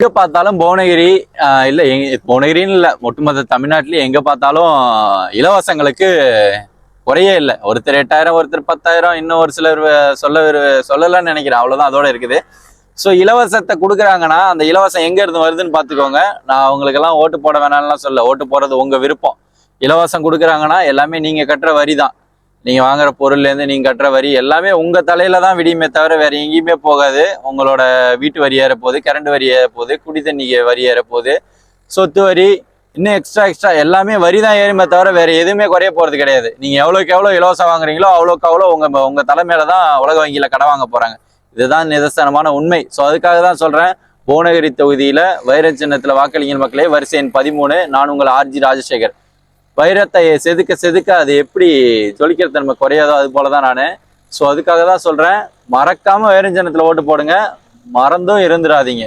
எங்க பார்த்தாலும் புவனகிரி இல்ல புவனகிரின்னு இல்ல, ஒட்டுமொத்த தமிழ்நாட்டிலேயே எங்க பார்த்தாலும் இலவசங்களுக்கு குறையே இல்லை. ஒருத்தர் 8,000, ஒருத்தர் 10,000, இன்னும் ஒரு சிலர் சொல்லலன்னு நினைக்கிறேன். அவ்வளவுதான் அதோட இருக்குது. ஸோ இலவசத்தை கொடுக்குறாங்கன்னா அந்த இலவசம் எங்க இருந்து வருதுன்னு பார்த்துக்கோங்க. நான் அவங்களுக்கெல்லாம் ஓட்டு போட வேணாம்லாம் சொல்ல, ஓட்டு போடுறது உங்க விருப்பம். இலவசம் கொடுக்குறாங்கன்னா எல்லாமே நீங்க கட்டுற வரி தான். நீங்க வாங்குற பொருள்லேருந்து நீங்க கட்டுற வரி எல்லாமே உங்க தலையில தான் விடியுமே தவிர வேற எங்கேயுமே போகாது. உங்களோட வீட்டு வரி ஏற போகுது, கரண்ட் வரி ஏற போகுது, குடி தண்ணி வரி ஏற போகுது, சொத்து வரி, இன்னும் எக்ஸ்ட்ரா எல்லாமே வரி தான் ஏறுமே தவிர வேற எதுவுமே குறைய போறது கிடையாது. நீங்க எவ்வளோக்கு எவ்வளோ இலவசம் வாங்குறீங்களோ அவ்வளோக்கு அவ்வளோ உங்க தலைமையில தான் உலக வங்கியில கடன் வாங்க போறாங்க. இதுதான் நிதர்சனமான உண்மை. ஸோ அதுக்காக தான் சொல்றேன், புவனகிரி தொகுதியில வைர சின்னத்துல வாக்களிங்க மக்களே. வரிசை எண் 13. நான் உங்கள் ஆர்ஜி ராஜசேகர். வைரத்தை செதுக்க செதுக்க அது எப்படி ஜொலிக்கிற தன்மை குறையாதோ அது போலதான் நானு. ஸோ அதுக்காக தான் சொல்றேன், மறக்காம வைரஞ்சனத்துல ஓட்டு போடுங்க, மறந்தும் இருந்துடாதீங்க.